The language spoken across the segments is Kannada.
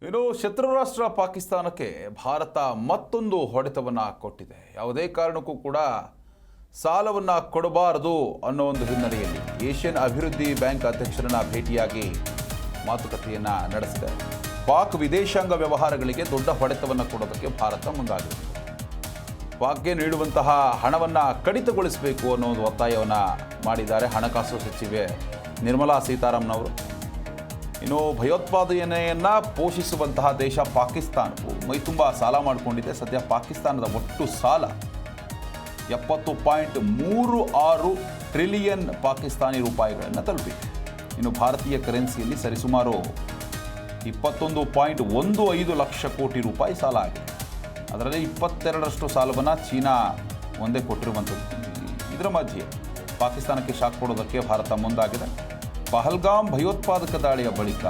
ಇನ್ನು ಶತ್ರು ರಾಷ್ಟ್ರ ಪಾಕಿಸ್ತಾನಕ್ಕೆ ಭಾರತ ಮತ್ತೊಂದು ಹೊಡೆತವನ್ನು ಕೊಟ್ಟಿದೆ. ಯಾವುದೇ ಕಾರಣಕ್ಕೂ ಕೂಡ ಸಾಲವನ್ನು ಕೊಡಬಾರದು ಅನ್ನೋ ಒಂದು ಹಿನ್ನೆಲೆಯಲ್ಲಿ ಏಷ್ಯನ್ ಅಭಿವೃದ್ಧಿ ಬ್ಯಾಂಕ್ ಅಧ್ಯಕ್ಷರನ್ನ ಭೇಟಿಯಾಗಿ ಮಾತುಕತೆಯನ್ನು ನಡೆಸಿದೆ. ಪಾಕ್ ವಿದೇಶಾಂಗ ವ್ಯವಹಾರಗಳಿಗೆ ದೊಡ್ಡ ಹೊಡೆತವನ್ನು ಕೊಡೋದಕ್ಕೆ ಭಾರತ ಮುಂದಾಗಿದೆ. ಪಾಕ್ಗೆ ನೀಡುವಂತಹ ಹಣವನ್ನು ಕಡಿತಗೊಳಿಸಬೇಕು ಅನ್ನೋ ಒಂದು ಒತ್ತಾಯವನ್ನು ಮಾಡಿದ್ದಾರೆ ಹಣಕಾಸು ಸಚಿವೆ ನಿರ್ಮಲಾ ಸೀತಾರಾಮನ್ ಅವರು. ಇನ್ನು ಭಯೋತ್ಪಾದನೆಯನ್ನು ಪೋಷಿಸುವಂತಹ ದೇಶ ಪಾಕಿಸ್ತಾನವು ಮೈತುಂಬ ಸಾಲ ಮಾಡಿಕೊಂಡಿದೆ. ಸದ್ಯ ಪಾಕಿಸ್ತಾನದ ಒಟ್ಟು ಸಾಲ 70.36 ಟ್ರಿಲಿಯನ್ ಪಾಕಿಸ್ತಾನಿ ರೂಪಾಯಿಗಳನ್ನು ತಲುಪಿದೆ. ಇನ್ನು ಭಾರತೀಯ ಕರೆನ್ಸಿಯಲ್ಲಿ ಸರಿಸುಮಾರು 21.15 ಲಕ್ಷ ಕೋಟಿ ರೂಪಾಯಿ ಸಾಲ ಆಗಿದೆ. ಅದರಲ್ಲಿ 22ರಷ್ಟು ಸಾಲವನ್ನು ಚೀನಾ ಒಂದೇ ಕೊಟ್ಟಿರುವಂಥದ್ದು. ಇದರ ಮಧ್ಯೆ ಪಾಕಿಸ್ತಾನಕ್ಕೆ ಶಾಕ್ ಕೊಡೋದಕ್ಕೆ ಭಾರತ ಮುಂದಾಗಿದೆ. ಪಹಲ್ಗಾಮ್ ಭಯೋತ್ಪಾದಕ ದಾಳಿಯ ಬಳಿಕ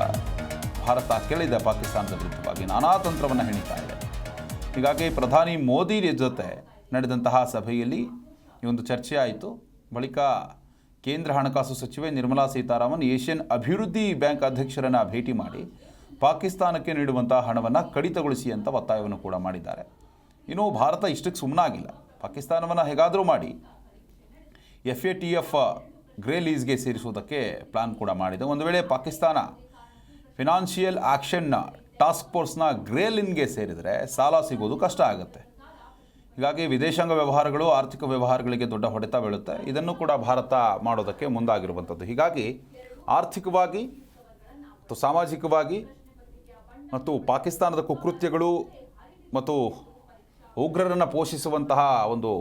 ಭಾರತ ಕೆಳಗಿದ ಪಾಕಿಸ್ತಾನದ ವಿರುದ್ಧವಾಗಿ ನಾನಾ ತಂತ್ರವನ್ನು ಹೆಣಿತಾ ಇದೆ. ಹೀಗಾಗಿ ಪ್ರಧಾನಿ ಮೋದಿ ಜೊತೆ ನಡೆದಂತಹ ಸಭೆಯಲ್ಲಿ ಈ ಒಂದು ಚರ್ಚೆ ಆಯಿತು. ಬಳಿಕ ಕೇಂದ್ರ ಹಣಕಾಸು ಸಚಿವೆ ನಿರ್ಮಲಾ ಸೀತಾರಾಮನ್ ಏಷ್ಯನ್ ಅಭಿವೃದ್ಧಿ ಬ್ಯಾಂಕ್ ಅಧ್ಯಕ್ಷರನ್ನು ಭೇಟಿ ಮಾಡಿ ಪಾಕಿಸ್ತಾನಕ್ಕೆ ನೀಡುವಂತಹ ಹಣವನ್ನು ಕಡಿತಗೊಳಿಸಿ ಅಂತ ಒತ್ತಾಯವನ್ನು ಕೂಡ ಮಾಡಿದ್ದಾರೆ. ಇನ್ನು ಭಾರತ ಇಷ್ಟಕ್ಕೆ ಸುಮ್ಮನಾಗಿಲ್ಲ. ಪಾಕಿಸ್ತಾನವನ್ನು ಹೇಗಾದರೂ ಮಾಡಿ FATF ಗ್ರೇ ಲೀಸ್ಗೆ ಸೇರಿಸುವುದಕ್ಕೆ ಪ್ಲಾನ್ ಕೂಡ ಮಾಡಿದೆ. ಒಂದು ವೇಳೆ ಪಾಕಿಸ್ತಾನ ಫಿನಾನ್ಷಿಯಲ್ ಆ್ಯಕ್ಷನ್ ಟಾಸ್ಕ್ ಫೋರ್ಸ್ನ ಗ್ರೇ ಲಿನ್ಗೆ ಸೇರಿದರೆ ಸಾಲ ಸಿಗೋದು ಕಷ್ಟ ಆಗುತ್ತೆ. ಹೀಗಾಗಿ ವಿದೇಶಾಂಗ ವ್ಯವಹಾರಗಳು ಆರ್ಥಿಕ ವ್ಯವಹಾರಗಳಿಗೆ ದೊಡ್ಡ ಹೊಡೆತ ಬೀಳುತ್ತೆ. ಇದನ್ನು ಕೂಡ ಭಾರತ ಮಾಡೋದಕ್ಕೆ ಮುಂದಾಗಿರುವಂಥದ್ದು. ಹೀಗಾಗಿ ಆರ್ಥಿಕವಾಗಿ ಮತ್ತು ಸಾಮಾಜಿಕವಾಗಿ ಮತ್ತು ಪಾಕಿಸ್ತಾನದ ಕುಕೃತ್ಯಗಳು ಮತ್ತು ಉಗ್ರರನ್ನು ಪೋಷಿಸುವಂತಹ ಒಂದು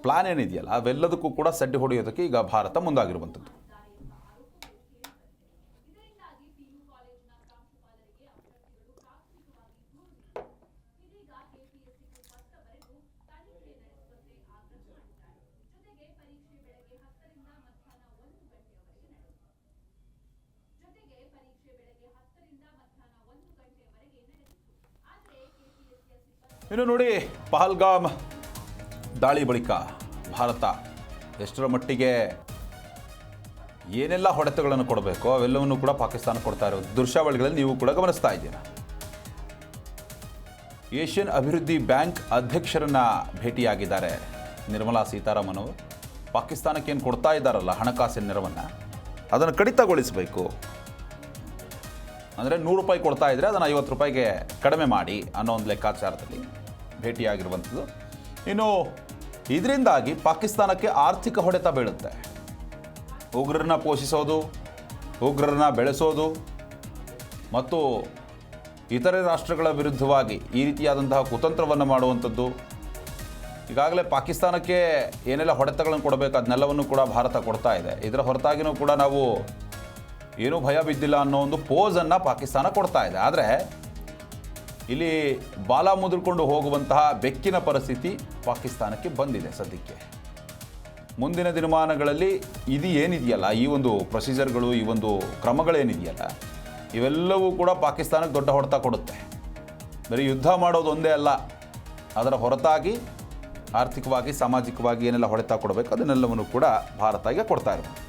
ಪ್ಲಾನ್ ಏನಿದೆಯಲ್ಲ ಅವೆಲ್ಲದಕ್ಕೂ ಕೂಡ ಸಡ್ಡಿ ಹೊಡೆಯೋದಕ್ಕೆ ಈಗ ಭಾರತ ಮುಂದಾಗಿರುವಂಥದ್ದು. ಇನ್ನು ನೋಡಿ, ಪಹಲ್ಗಾಮ್ ದಾಳಿ ಬಳಿಕ ಭಾರತ ಎಷ್ಟರ ಮಟ್ಟಿಗೆ ಏನೆಲ್ಲ ಹೊಡೆತಗಳನ್ನು ಕೊಡಬೇಕು ಅವೆಲ್ಲವನ್ನು ಕೂಡ ಪಾಕಿಸ್ತಾನ ಕೊಡ್ತಾ ಇರೋದು ದೃಶ್ಯಾವಳಿಗಳಲ್ಲಿ ನೀವು ಕೂಡ ಗಮನಿಸ್ತಾ ಇದ್ದೀರಾ. ಏಷ್ಯನ್ ಅಭಿವೃದ್ಧಿ ಬ್ಯಾಂಕ್ ಅಧ್ಯಕ್ಷರನ್ನು ಭೇಟಿಯಾಗಿದ್ದಾರೆ ನಿರ್ಮಲಾ ಸೀತಾರಾಮನ್ ಅವರು. ಪಾಕಿಸ್ತಾನಕ್ಕೆ ಏನು ಕೊಡ್ತಾ ಇದ್ದಾರಲ್ಲ ಹಣಕಾಸಿನ ನೆರವನ್ನು, ಅದನ್ನು ಕಡಿತಗೊಳಿಸಬೇಕು. ಅಂದರೆ 100 ರೂಪಾಯಿ ಕೊಡ್ತಾ ಇದ್ದರೆ ಅದನ್ನು 50 ರೂಪಾಯಿಗೆ ಕಡಿಮೆ ಮಾಡಿ ಅನ್ನೋ ಒಂದು ಲೆಕ್ಕಾಚಾರದಲ್ಲಿ ಭೇಟಿಯಾಗಿರುವಂಥದ್ದು. ಇನ್ನು ಇದರಿಂದಾಗಿ ಪಾಕಿಸ್ತಾನಕ್ಕೆ ಆರ್ಥಿಕ ಹೊಡೆತ ಬೀಳುತ್ತೆ. ಉಗ್ರರನ್ನ ಪೋಷಿಸೋದು, ಉಗ್ರರನ್ನ ಬೆಳೆಸೋದು ಮತ್ತು ಇತರೆ ರಾಷ್ಟ್ರಗಳ ವಿರುದ್ಧವಾಗಿ ಈ ರೀತಿಯಾದಂತಹ ಕುತಂತ್ರವನ್ನು ಮಾಡುವಂಥದ್ದು. ಈಗಾಗಲೇ ಪಾಕಿಸ್ತಾನಕ್ಕೆ ಏನೆಲ್ಲ ಹೊಡೆತಗಳನ್ನು ಕೊಡಬೇಕು ಅದನ್ನೆಲ್ಲವನ್ನು ಕೂಡ ಭಾರತ ಕೊಡ್ತಾ ಇದೆ. ಇದರ ಹೊರತಾಗಿಯೂ ಕೂಡ ನಾವು ಏನೂ ಭಯ ಬಿದ್ದಿಲ್ಲ ಅನ್ನೋ ಒಂದು ಪೋಸನ್ನು ಪಾಕಿಸ್ತಾನ ಕೊಡ್ತಾ ಇದೆ. ಆದರೆ ಇಲ್ಲಿ ಬಾಲ ಮುದುರ್ಕೊಂಡು ಹೋಗುವಂತಹ ಬೆಕ್ಕಿನ ಪರಿಸ್ಥಿತಿ ಪಾಕಿಸ್ತಾನಕ್ಕೆ ಬಂದಿದೆ ಸದ್ಯಕ್ಕೆ. ಮುಂದಿನ ದಿನಮಾನಗಳಲ್ಲಿ ಇದು ಏನಿದೆಯಲ್ಲ, ಈ ಒಂದು ಪ್ರೊಸೀಜರ್ಗಳು, ಈ ಒಂದು ಕ್ರಮಗಳೇನಿದೆಯಲ್ಲ, ಇವೆಲ್ಲವೂ ಕೂಡ ಪಾಕಿಸ್ತಾನಕ್ಕೆ ದೊಡ್ಡ ಹೊಡೆತ ಕೊಡುತ್ತೆ. ಬರೀ ಯುದ್ಧ ಮಾಡೋದು ಒಂದೇ ಅಲ್ಲ, ಅದರ ಹೊರತಾಗಿ ಆರ್ಥಿಕವಾಗಿ ಸಾಮಾಜಿಕವಾಗಿ ಏನೆಲ್ಲ ಹೊಡೆತ ಕೊಡಬೇಕು ಅದನ್ನೆಲ್ಲವನ್ನು ಕೂಡ ಭಾರತ ಈಗ ಕೊಡ್ತಾ ಇರುತ್ತೆ.